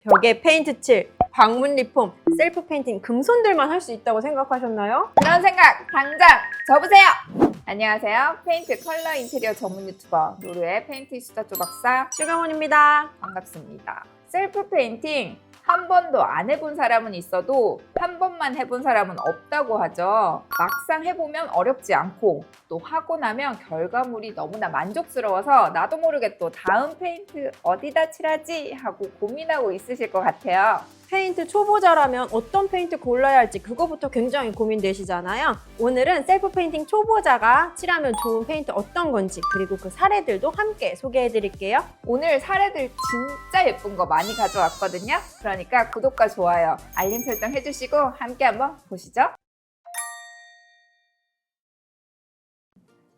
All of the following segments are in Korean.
벽에 페인트 칠, 방문 리폼, 셀프 페인팅, 금손들만 할 수 있다고 생각하셨나요? 그런 생각 당장 접으세요! 안녕하세요. 페인트 컬러 인테리어 전문 유튜버 노루의 페인트 수다 조박사 슈가몬입니다. 반갑습니다. 셀프 페인팅 한 번도 안 해본 사람은 있어도 한 번만 해본 사람은 없다고 하죠. 막상 해보면 어렵지 않고 또 하고 나면 결과물이 너무나 만족스러워서 나도 모르게 또 다음 페인트 어디다 칠하지 하고 고민하고 있으실 것 같아요. 페인트 초보자라면 어떤 페인트 골라야 할지 그거부터 굉장히 고민되시잖아요. 오늘은 셀프 페인팅 초보자가 칠하면 좋은 페인트 어떤 건지 그리고 그 사례들도 함께 소개해드릴게요. 오늘 사례들 진짜 예쁜 거 많이 가져왔거든요. 그러니까 구독과 좋아요, 알림 설정 해주시고 함께 한번 보시죠.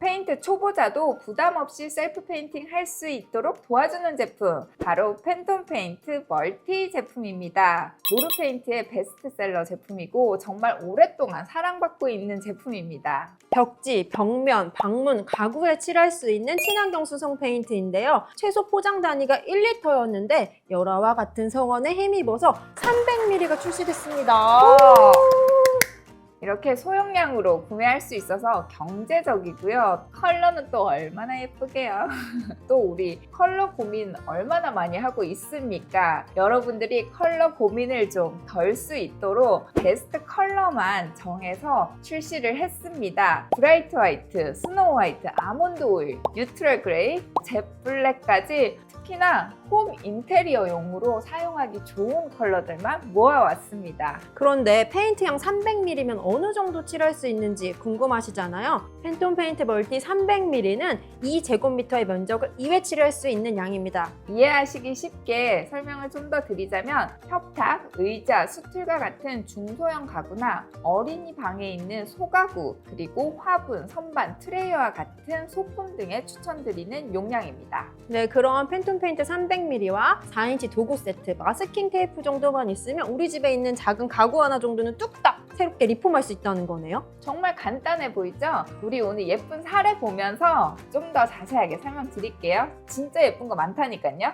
페인트 초보자도 부담 없이 셀프 페인팅 할 수 있도록 도와주는 제품, 바로 팬톤 페인트 멀티 제품입니다. 노루 페인트의 베스트셀러 제품이고 정말 오랫동안 사랑받고 있는 제품입니다. 벽지, 벽면, 방문, 가구에 칠할 수 있는 친환경 수성 페인트인데요. 최소 포장 단위가 1리터였는데 열화와 같은 성원에 힘입어서 300ml가 출시됐습니다. 이렇게 소용량으로 구매할 수 있어서 경제적이고요. 컬러는 또 얼마나 예쁘게요. 또 우리 컬러 고민 얼마나 많이 하고 있습니까? 여러분들이 컬러 고민을 좀 덜 수 있도록 베스트 컬러만 정해서 출시를 했습니다. 브라이트 화이트, 스노우 화이트, 아몬드 오일, 뉴트럴 그레이, 젯 블랙까지 특히나 홈 인테리어용으로 사용하기 좋은 컬러들만 모아왔습니다. 그런데 페인트양 300ml면 어느 정도 칠할 수 있는지 궁금하시잖아요. 팬톤 페인트 멀티 300ml는 2제곱미터의 면적을 2회 칠할 수 있는 양입니다. 이해하시기 쉽게 설명을 좀 더 드리자면 협탁, 의자, 수틀과 같은 중소형 가구나 어린이 방에 있는 소가구, 그리고 화분, 선반, 트레이와 같은 소품 등에 추천드리는 용량입니다. 네, 그런 팬톤 페인트 300ml와 4인치 도구 세트, 마스킹 테이프 정도만 있으면 우리 집에 있는 작은 가구 하나 정도는 뚝딱 새롭게 리폼할 수 있다는 거네요. 정말 간단해 보이죠? 우리 오늘 예쁜 사례 보면서 좀 더 자세하게 설명드릴게요. 진짜 예쁜 거 많다니까요.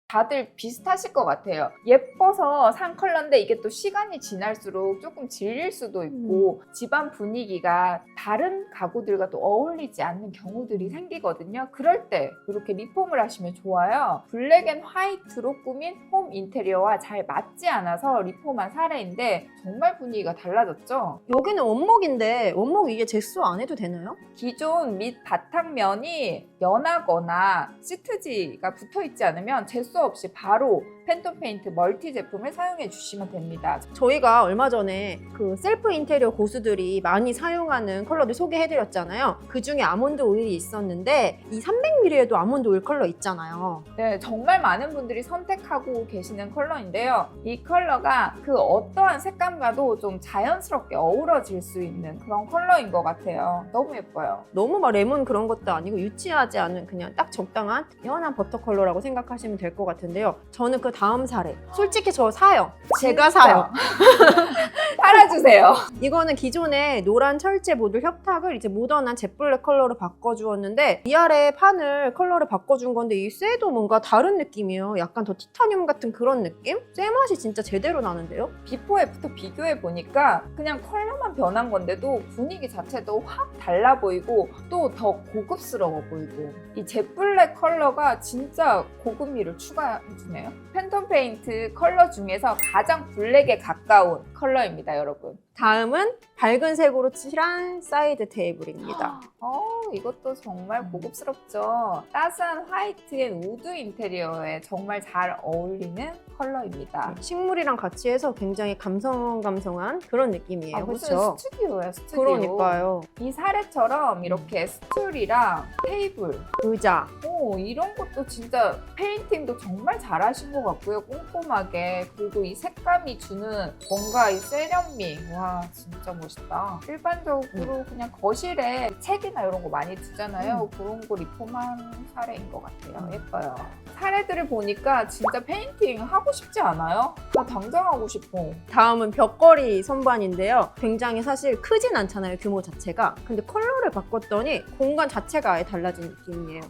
다들 비슷하실 것 같아요. 예뻐서 산 컬러인데 이게 또 시간이 지날수록 조금 질릴 수도 있고 집안 분위기가 다른 가구들과 또 어울리지 않는 경우들이 생기거든요. 그럴 때 이렇게 리폼을 하시면 좋아요. 블랙 앤 화이트로 꾸민 홈 인테리어와 잘 맞지 않아서 리폼한 사례인데 정말 분위기가 달라졌죠? 여기는 원목인데 원목 이게 제수 안 해도 되나요? 기존 밑 바탕면이 연하거나 시트지가 붙어있지 않으면 제수 없이 바로 팬톤 페인트 멀티 제품을 사용해 주시면 됩니다. 저희가 얼마 전에 그 셀프 인테리어 고수들이 많이 사용하는 컬러들 소개해드렸잖아요. 그 중에 아몬드 오일이 있었는데 이 300ml에도 아몬드 오일 컬러 있잖아요. 네, 정말 많은 분들이 선택하고 계시는 컬러인데요. 이 컬러가 그 어떠한 색감과도 좀 자연스럽게 어우러질 수 있는 그런 컬러인 것 같아요. 너무 예뻐요. 너무 막 레몬 그런 것도 아니고 유치하지 않은 그냥 딱 적당한 연한 버터 컬러라고 생각하시면 될 것 같은데요. 저는 그 다음 사례 솔직히 저 사요. 제가 사요. 팔아주세요. 이거는 기존의 노란 철제 모듈 협탁을 이제 모던한 젯블랙 컬러로 바꿔주었는데 위아래 판을 컬러를 바꿔준 건데 이 쇠도 뭔가 다른 느낌이에요. 약간 더 티타늄 같은 그런 느낌? 쇠 맛이 진짜 제대로 나는데요? 비포 애프터 비교해 보니까 그냥 컬러만 변한 건데도 분위기 자체도 확 달라 보이고 또 더 고급스러워 보이고 이 젯블랙 컬러가 진짜 고급미를 추가해주네요. 팬톤 페인트 컬러 중에서 가장 블랙에 가까운 컬러입니다, 여러분. 다음은 밝은 색으로 칠한 사이드 테이블입니다. 이것도 정말 고급스럽죠. 따스한 화이트 앤 우드 인테리어에 정말 잘 어울리는 컬러입니다. 식물이랑 같이 해서 굉장히 감성감성한 그런 느낌이에요. 무슨 그렇죠? 스튜디오야, 스튜디오. 그러니까요. 이 사례처럼 이렇게 스툴이랑 테이블, 의자. 이런 것도 진짜 페인팅도 정말 잘하신 것 같고요. 꼼꼼하게. 그리고 이 색감이 주는 뭔가 이 세련미. 와, 진짜 멋있다. 일반적으로 그냥 거실에 책이나 이런 거 많이 두잖아요. 그런 거 리폼한 사례인 것 같아요. 예뻐요. 사례들을 보니까 진짜 페인팅 하고 싶지 않아요? 나 당장 하고 싶어. 다음은 벽걸이 선반인데요. 굉장히 사실 크진 않잖아요, 규모 자체가. 근데 컬러를 바꿨더니 공간 자체가 아예 달라진 느낌이에요.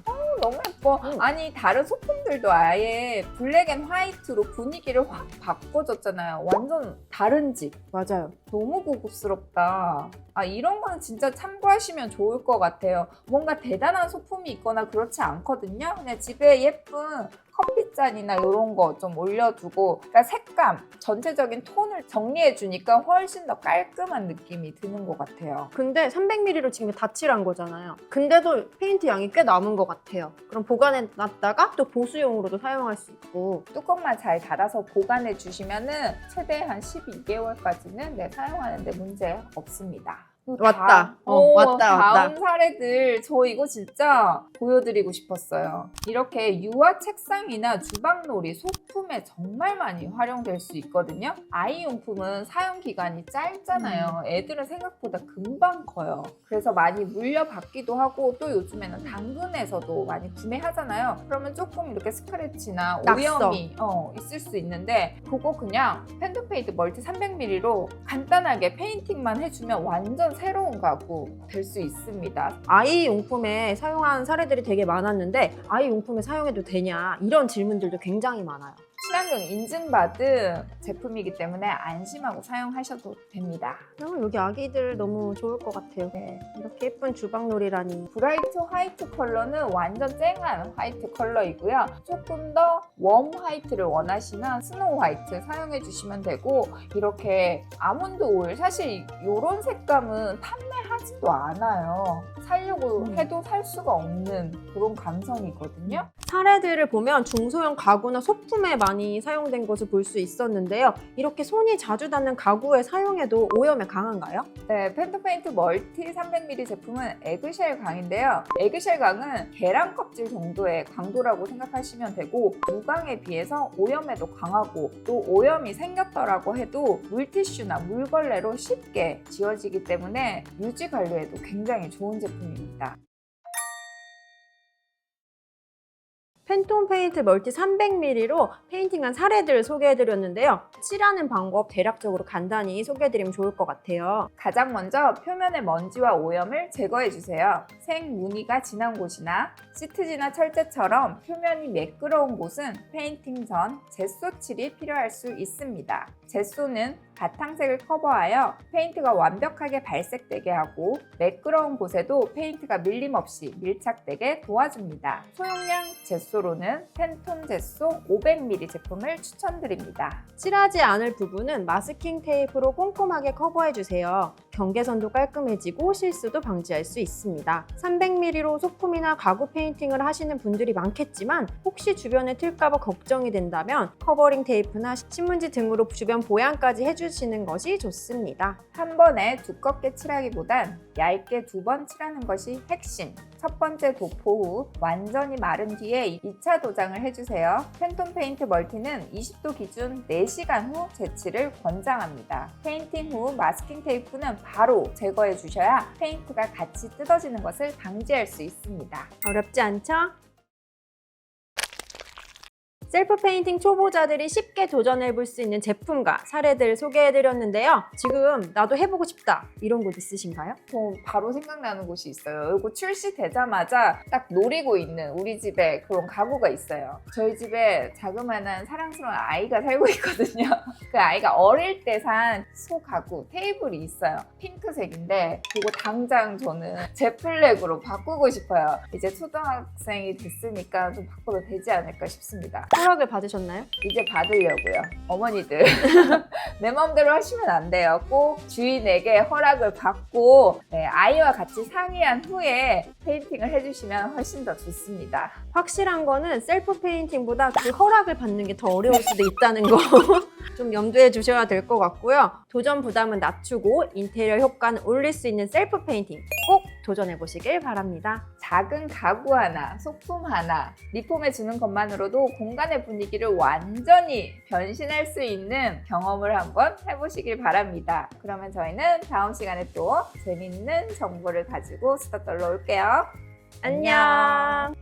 너무 예뻐. 아니 다른 소품들 사용들도 아예 블랙 앤 화이트로 분위기를 확 바꿔줬잖아요. 완전 다른 집. 맞아요. 너무 고급스럽다. 이런 거는 진짜 참고하시면 좋을 것 같아요. 뭔가 대단한 소품이 있거나 그렇지 않거든요. 그냥 집에 예쁜 커피잔이나 이런 거 좀 올려두고, 그러니까 색감, 전체적인 톤을 정리해주니까 훨씬 더 깔끔한 느낌이 드는 것 같아요. 근데 300ml로 지금 다 칠한 거잖아요. 근데도 페인트 양이 꽤 남은 것 같아요. 그럼 보관해 놨다가 또 보수용으로도 사용할 수 있고. 뚜껑만 잘 닫아서 보관해 주시면은 최대 한 12개월까지는 사용하는데 문제 없습니다. 왔다. 왔다. 다음 사례들 저 이거 진짜 보여드리고 싶었어요. 이렇게 유화 책상이나 주방놀이 소품에 정말 많이 활용될 수 있거든요. 아이용품은 사용 기간이 짧잖아요. 애들은 생각보다 금방 커요. 그래서 많이 물려받기도 하고, 또 요즘에는 당근에서도 많이 구매하잖아요. 그러면 조금 이렇게 스크래치나 낙서. 오염이 있을 수 있는데, 그거 그냥 펜톤페인트 멀티 300ml로 간단하게 페인팅만 해주면 완전 새로운 가구 될 수 있습니다. 아이 용품에 사용한 사례들이 되게 많았는데 아이 용품에 사용해도 되냐 이런 질문들도 굉장히 많아요. 친환경 인증받은 제품이기 때문에 안심하고 사용하셔도 됩니다. 여기 아기들 너무 좋을 것 같아요. 네. 이렇게 예쁜 주방놀이라니. 브라이트 화이트 컬러는 완전 쨍한 화이트 컬러이고요. 조금 더 웜 화이트를 원하시면 스노우 화이트 사용해 주시면 되고, 이렇게 아몬드 오일, 사실 이런 색감은 판매하지도 않아요. 살려고 해도 살 수가 없는 그런 감성이거든요. 사례들을 보면 중소형 가구나 소품에 많이 사용된 것을 볼 수 있었는데요. 이렇게 손이 자주 닿는 가구에 사용해도 오염에 강한가요? 네, 펜톤페인트 멀티 300ml 제품은 에그쉘 강인데요. 에그쉘 강은 계란 껍질 정도의 강도라고 생각하시면 되고, 무광에 비해서 오염에도 강하고, 또 오염이 생겼더라고 해도 물티슈나 물걸레로 쉽게 지워지기 때문에 유지 관리에도 굉장히 좋은 제품입니다. 펜톤 페인트 멀티 300ml로 페인팅한 사례들을 소개해드렸는데요. 칠하는 방법 대략적으로 간단히 소개해드리면 좋을 것 같아요. 가장 먼저 표면의 먼지와 오염을 제거해주세요. 생무늬가 진한 곳이나 시트지나 철제처럼 표면이 매끄러운 곳은 페인팅 전 젯소 칠이 필요할 수 있습니다. 젯소는 바탕색을 커버하여 페인트가 완벽하게 발색되게 하고, 매끄러운 곳에도 페인트가 밀림없이 밀착되게 도와줍니다. 소용량 젯소로는 펜톤 젯소 500ml 제품을 추천드립니다. 칠하지 않을 부분은 마스킹 테이프로 꼼꼼하게 커버해주세요. 경계선도 깔끔해지고 실수도 방지할 수 있습니다. 300ml로 소품이나 가구 페인팅을 하시는 분들이 많겠지만, 혹시 주변에 튈까봐 걱정이 된다면 커버링 테이프나 신문지 등으로 주변 보양까지 해주시는 것이 좋습니다. 한 번에 두껍게 칠하기보단 얇게 2번 칠하는 것이 핵심. 첫 번째 도포 후 완전히 마른 뒤에 2차 도장을 해주세요. 펜톤 페인트 멀티는 20도 기준 4시간 후 재칠을 권장합니다. 페인팅 후 마스킹 테이프는 바로 제거해 주셔야 페인트가 같이 뜯어지는 것을 방지할 수 있습니다. 어렵지 않죠? 셀프 페인팅 초보자들이 쉽게 도전해볼 수 있는 제품과 사례들 소개해드렸는데요. 지금 나도 해보고 싶다 이런 곳 있으신가요? 저 바로 생각나는 곳이 있어요. 이거 출시되자마자 딱 노리고 있는 우리 집에 그런 가구가 있어요. 저희 집에 자그마한 사랑스러운 아이가 살고 있거든요. 그 아이가 어릴 때 산 소가구 테이블이 있어요. 핑크색인데 그거 당장 저는 제플렉으로 바꾸고 싶어요. 이제 초등학생이 됐으니까 좀 바꿔도 되지 않을까 싶습니다. 허락을 받으셨나요? 이제 받으려고요. 어머니들 내 마음대로 하시면 안 돼요. 꼭 주인에게 허락을 받고 아이와 같이 상의한 후에 페인팅을 해주시면 훨씬 더 좋습니다. 확실한 거는 셀프 페인팅보다 그 허락을 받는 게 더 어려울 수도 있다는 거 좀 염두에 두셔야 될 것 같고요. 도전 부담은 낮추고 인테리어 효과는 올릴 수 있는 셀프 페인팅 꼭 도전해 보시길 바랍니다. 작은 가구 하나, 소품 하나 리폼해 주는 것만으로도 공간의 분위기를 완전히 변신할 수 있는 경험을 한번 해보시길 바랍니다. 그러면 저희는 다음 시간에 또 재밌는 정보를 가지고 수다 떨러 올게요. 안녕.